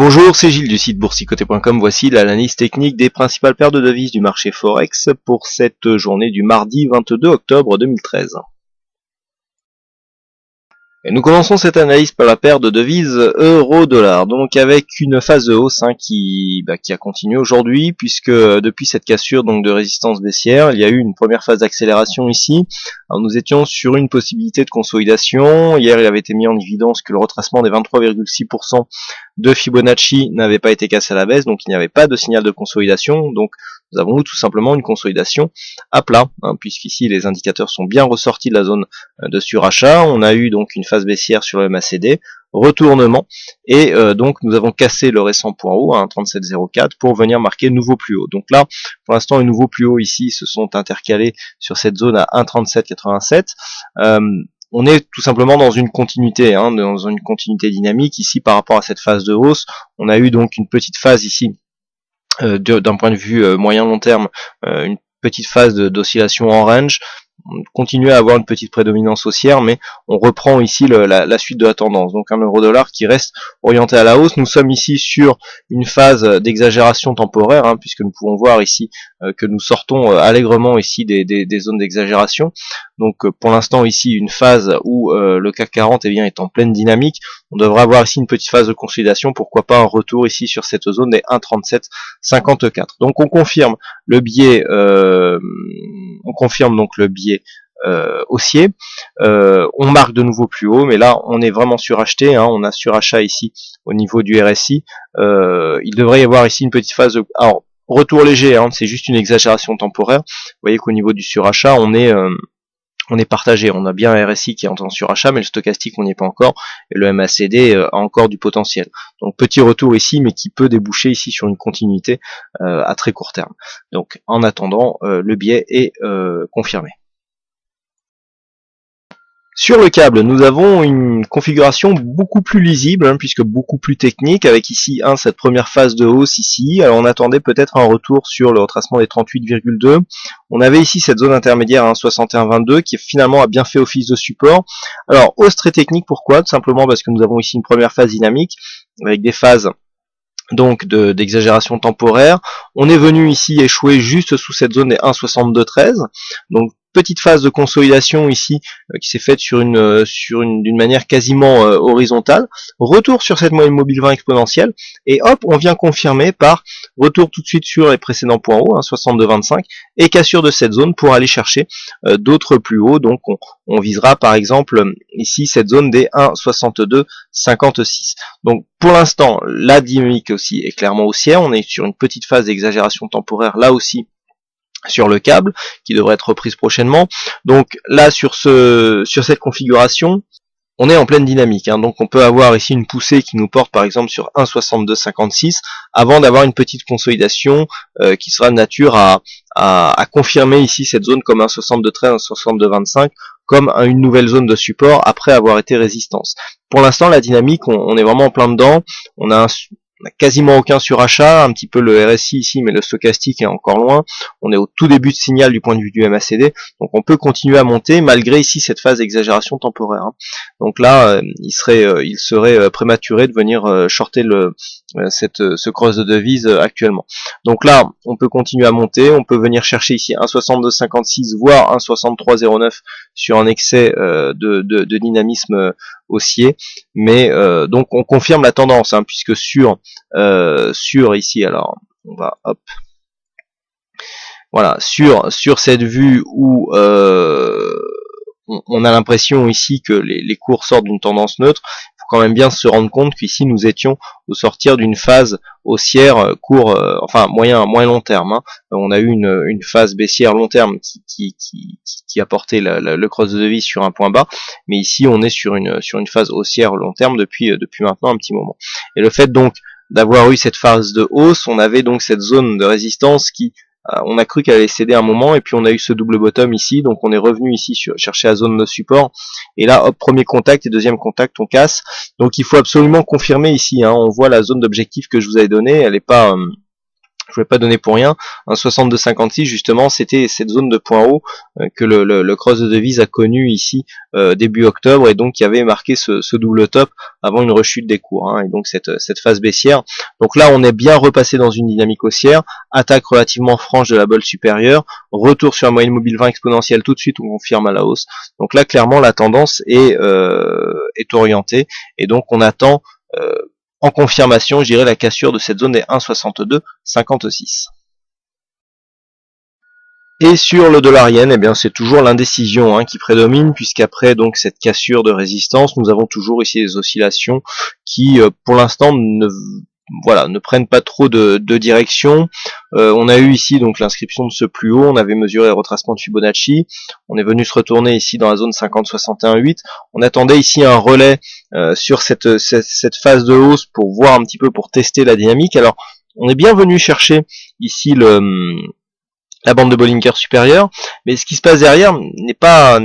Bonjour, c'est Gilles du site boursicoté.com. Voici l'analyse technique des principales paires de devises du marché Forex pour cette journée du mardi 22 octobre 2013. Et nous commençons cette analyse par la paire de devises euro-dollar, donc avec une phase de hausse qui a continué aujourd'hui, puisque depuis cette cassure donc de résistance baissière, il y a eu une première phase d'accélération ici. Alors, nous étions sur une possibilité de consolidation. Hier, il avait été mis en évidence que le retracement des 23,6% de Fibonacci n'avait pas été cassé à la baisse, donc il n'y avait pas de signal de consolidation. Donc nous avons tout simplement une consolidation à plat, puisqu'ici les indicateurs sont bien ressortis de la zone de surachat. On a eu donc une phase baissière sur le MACD, retournement, et donc nous avons cassé le récent point haut à 1,3704 pour venir marquer nouveau plus haut. Donc là, pour l'instant, les nouveaux plus hauts ici se sont intercalés sur cette zone à 1,3787. On est tout simplement dans une continuité, dans une continuité dynamique ici par rapport à cette phase de hausse. On a eu donc une petite phase ici d'un point de vue moyen-long terme, une petite phase d'oscillation en range. On continue à avoir une petite prédominance haussière, mais on reprend ici la suite de la tendance. Donc un euro-dollar qui reste orienté à la hausse. Nous sommes ici sur une phase d'exagération temporaire, puisque nous pouvons voir ici que nous sortons allègrement ici des zones d'exagération. Donc pour l'instant ici une phase où le CAC 40 est en pleine dynamique. On devrait avoir ici une petite phase de consolidation, pourquoi pas un retour ici sur cette zone des 1,3754. Donc on confirme le biais, haussier. On marque de nouveau plus haut, mais là on est vraiment suracheté, on a surachat ici au niveau du RSI. Il devrait y avoir ici une petite phase de... Alors, retour léger, c'est juste une exagération temporaire. Vous voyez qu'au niveau du surachat, on est partagé, on a bien un RSI qui est en surachat, mais le stochastique on n'y est pas encore, et le MACD a encore du potentiel. Donc petit retour ici, mais qui peut déboucher ici sur une continuité à très court terme. Donc en attendant, le biais est confirmé. Sur le câble, nous avons une configuration beaucoup plus lisible, puisque beaucoup plus technique, avec ici cette première phase de hausse ici. Alors on attendait peut-être un retour sur le retracement des 38,2. On avait ici cette zone intermédiaire 61,22 qui finalement a bien fait office de support. Alors hausse très technique, pourquoi? Tout simplement parce que nous avons ici une première phase dynamique, avec des phases donc d'exagération temporaire. On est venu ici échouer juste sous cette zone des 1,6213. Donc petite phase de consolidation ici qui s'est faite d'une manière quasiment horizontale. Retour sur cette moyenne mobile 20 exponentielle et hop, on vient confirmer par retour tout de suite sur les précédents points hauts, 62,25, et cassure de cette zone pour aller chercher d'autres plus hauts. Donc on visera par exemple ici cette zone des 1,6256. Donc pour l'instant, la dynamique aussi est clairement haussière. On est sur une petite phase d'exagération temporaire là aussi sur le câble, qui devrait être reprise prochainement. Donc là, sur cette configuration, on est en pleine dynamique. Donc on peut avoir ici une poussée qui nous porte par exemple sur 1,6256, avant d'avoir une petite consolidation qui sera de nature à confirmer ici cette zone comme 1,6213, 1,6225, comme une nouvelle zone de support après avoir été résistance. Pour l'instant, la dynamique, on est vraiment en plein dedans. On a quasiment aucun surachat, un petit peu le RSI ici, mais le stochastique est encore loin. On est au tout début de signal du point de vue du MACD, donc on peut continuer à monter malgré ici cette phase d'exagération temporaire. Donc là, il serait prématuré de venir shorter ce cross de devise actuellement. Donc là, on peut continuer à monter, on peut venir chercher ici 1,6256 voire 1,6309 sur un excès de dynamisme haussier, mais donc on confirme la tendance, puisque sur ici, alors on va sur cette vue où on a l'impression ici que les cours sortent d'une tendance neutre. Il faut quand même bien se rendre compte qu'ici nous étions au sortir d'une phase haussière moyen long terme. On a eu une phase baissière long terme qui a porté le cross de devise sur un point bas, mais ici on est sur une phase haussière long terme depuis maintenant un petit moment. Et le fait donc d'avoir eu cette phase de hausse, on avait donc cette zone de résistance qui on a cru qu'elle allait céder un moment, et puis on a eu ce double bottom ici, donc on est revenu ici chercher la zone de support, et là hop, premier contact et deuxième contact, on casse. Donc il faut absolument confirmer ici, on voit la zone d'objectif que je vous avais donnée, elle n'est pas je ne voulais pas donner pour rien, un 62,56 justement, c'était cette zone de point haut que le cross de devise a connu ici début octobre, et donc qui avait marqué ce double top avant une rechute des cours, hein, et donc cette phase baissière. Donc là on est bien repassé dans une dynamique haussière, attaque relativement franche de la bolle supérieure, retour sur la moyenne mobile 20 exponentielle tout de suite, on confirme à la hausse. Donc là clairement la tendance est orientée, et donc on attend en confirmation, je dirais, la cassure de cette zone des 1,6256. Et sur le dollar yen, eh bien c'est toujours l'indécision hein, qui prédomine, puisqu'après donc cette cassure de résistance, nous avons toujours ici des oscillations qui, pour l'instant, ne prennent pas trop de direction. On a eu ici donc l'inscription de ce plus haut, on avait mesuré le retracement de Fibonacci, on est venu se retourner ici dans la zone 50,61,8. On attendait ici un relais sur cette phase de hausse pour voir un petit peu, pour tester la dynamique. Alors on est bien venu chercher ici la bande de Bollinger supérieure, mais ce qui se passe derrière n'est pas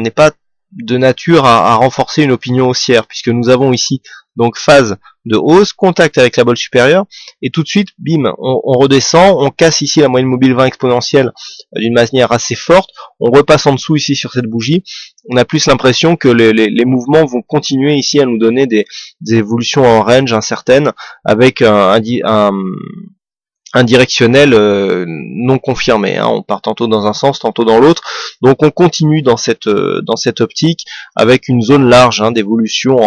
de nature à renforcer une opinion haussière, puisque nous avons ici donc phase de hausse, contact avec la bolle supérieure, et tout de suite, bim, on redescend, on casse ici la moyenne mobile 20 exponentielle d'une manière assez forte, on repasse en dessous ici sur cette bougie. On a plus l'impression que les mouvements vont continuer ici à nous donner des évolutions en range incertaines, avec un directionnel non confirmé, hein. On part tantôt dans un sens, tantôt dans l'autre, donc on continue dans cette optique avec une zone large hein, d'évolution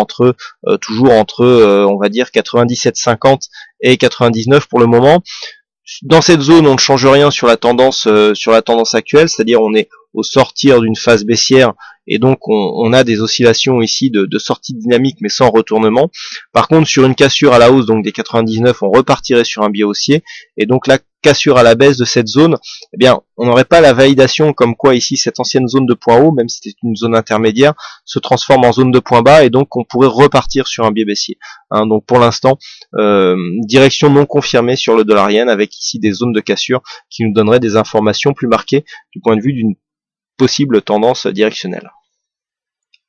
toujours entre on va dire 97,50 et 99 pour le moment. Dans cette zone, on ne change rien sur la tendance actuelle, c'est-à-dire on est au sortir d'une phase baissière, et donc on a des oscillations ici de sortie dynamique mais sans retournement. Par contre, sur une cassure à la hausse donc des 99, on repartirait sur un biais haussier, et donc la cassure à la baisse de cette zone, eh bien on n'aurait pas la validation comme quoi ici cette ancienne zone de point haut, même si c'était une zone intermédiaire, se transforme en zone de point bas, et donc on pourrait repartir sur un biais baissier. Hein, donc pour l'instant, direction non confirmée sur le dollar yen, avec ici des zones de cassure qui nous donneraient des informations plus marquées du point de vue d'une possible tendance directionnelle.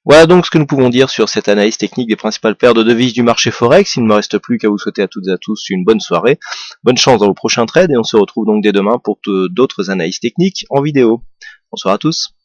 Voilà donc ce que nous pouvons dire sur cette analyse technique des principales paires de devises du marché Forex. Il ne me reste plus qu'à vous souhaiter à toutes et à tous une bonne soirée, bonne chance dans vos prochains trades, et on se retrouve donc dès demain pour d'autres analyses techniques en vidéo. Bonsoir à tous.